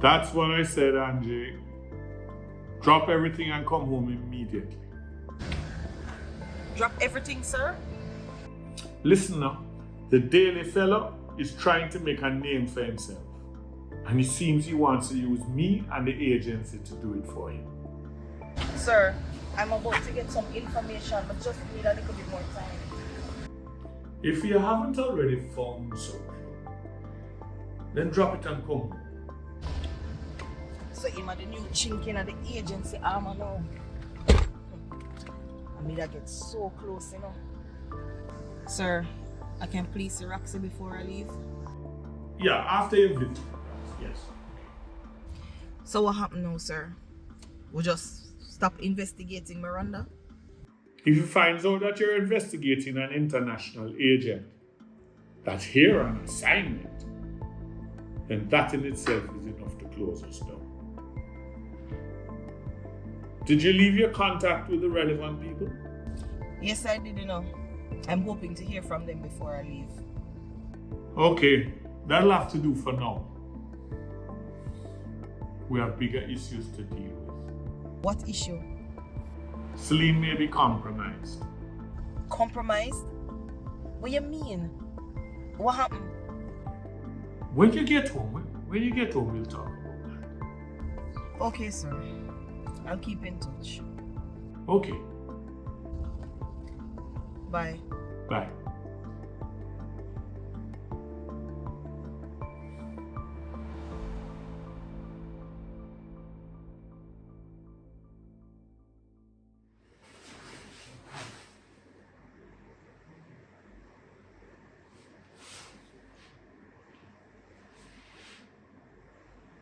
That's what I said, Angie. Drop everything and come home immediately. Drop everything, sir? Listen now, the daily fella is trying to make a name for himself. And it seems he wants to use me and the agency to do it for him. Sir, I'm about to get some information, but just need a little bit more time. If you haven't already found something, then drop it and come home. So him are the new chinking of the agency armor now. I mean that get so close, you know. Sir, I can please see Roxy before I leave? Yeah, after you visit. Yes. So what happened now, sir? We'll just stop investigating Miranda? If he finds out that you're investigating an international agent that's here on assignment, then that in itself is enough to close us down. Did you leave your contact with the relevant people? Yes, I did, you know. I'm hoping to hear from them before I leave. Okay, that'll have to do for now. We have bigger issues to deal with. What issue? Celine may be compromised. Compromised? What you mean? What happened? When you get home, we'll talk about that. Okay, sir. I'll keep in touch. Okay, Bye. bye.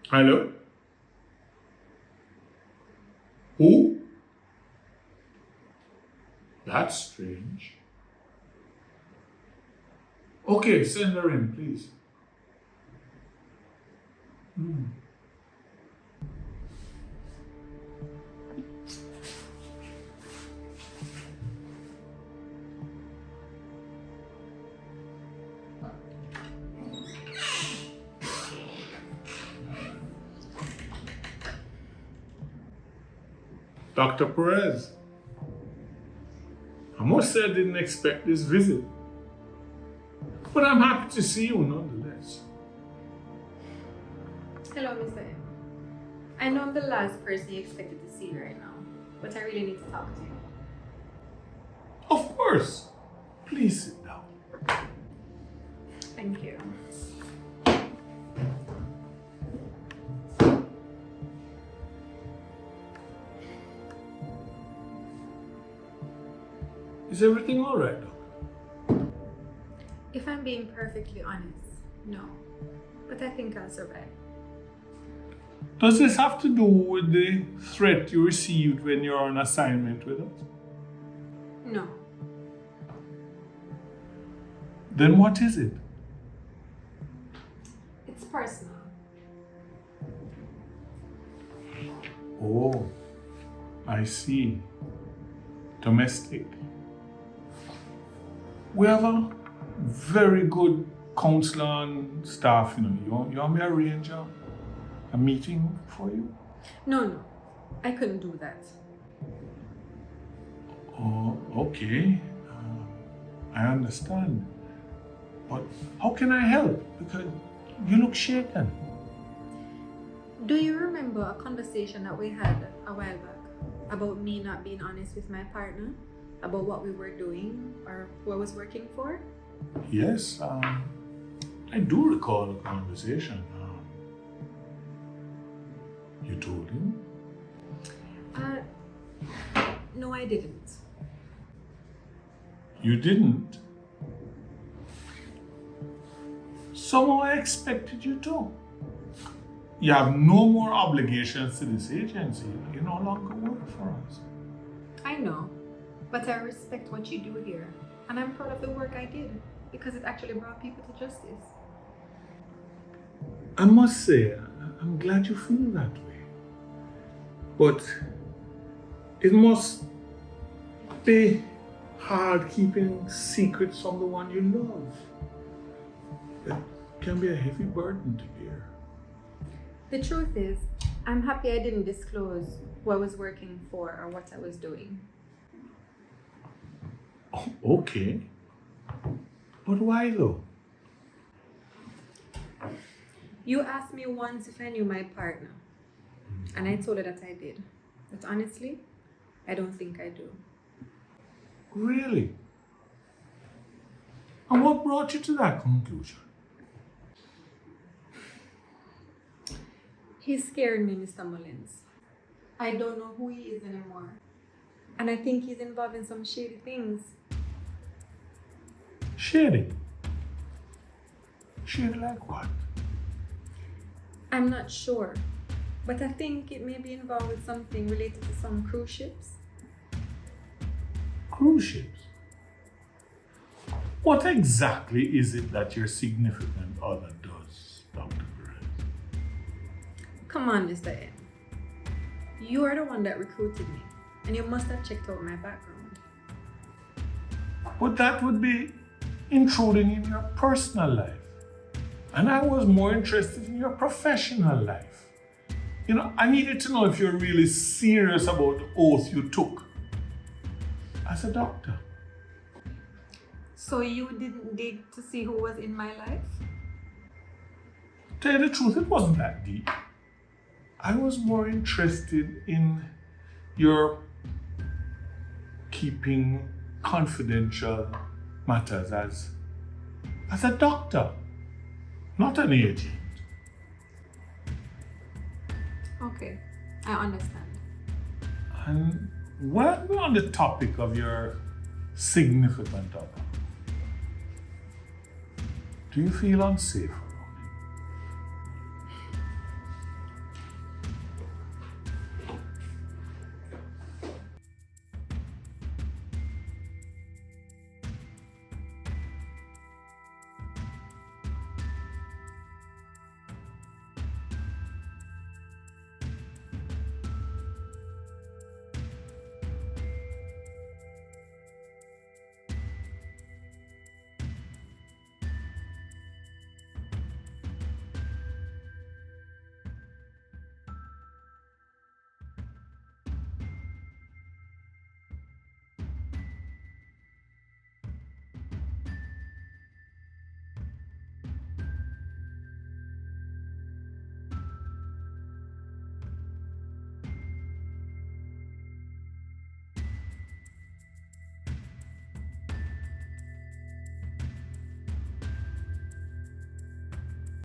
Hello? Who? That's strange. Okay, send her in, please. Dr. Perez, I must say I didn't expect this visit, but I'm happy to see you nonetheless. Hello, Mr. M. I know I'm the last person you expected to see right now, but I really need to talk to you. Of course. Please sit down. Thank you. Is everything all right, Doc? If I'm being perfectly honest, no. But I think I'll survive. Does this have to do with the threat you received when you're on assignment with us? No. Then what is it? It's personal. Oh, I see. Domestic. We have a very good counselor and staff, you know. You want me to arrange a meeting for you? No. I couldn't do that. Oh, okay. I understand. But how can I help? Because you look shaken. Do you remember a conversation that we had a while back about me not being honest with my partner? About what we were doing or who I was working for? Yes, I do recall a conversation. You told him? No, I didn't. You didn't? Somehow I expected you to. You have no more obligations to this agency. You no longer work for us. I know, but I respect what you do here, and I'm proud of the work I did because it actually brought people to justice. I must say, I'm glad you feel that way. But it must be hard keeping secrets from the one you love. It can be a heavy burden to bear. The truth is, I'm happy I didn't disclose who I was working for or what I was doing. Oh, okay. But why though? You asked me once if I knew my partner, and I told you that I did. But honestly, I don't think I do. Really? And what brought you to that conclusion? He's scaring me, Mr. Mullins. I don't know who he is anymore. And I think he's involved in some shady things. Shady? Shady like what? I'm not sure, but I think it may be involved with something related to some cruise ships. Cruise ships? What exactly is it that your significant other does, Dr. Perez? Come on, Mr. N. You are the one that recruited me, and you must have checked out my background. But that would be intruding in your personal life. And I was more interested in your professional life. You know, I needed to know if you're really serious about the oath you took as a doctor. So you didn't dig to see who was in my life? To tell you the truth, it wasn't that deep. I was more interested in your keeping confidential matters as a doctor, not an agent. Okay, I understand. And while we're on the topic of your significant other, do you feel unsafe?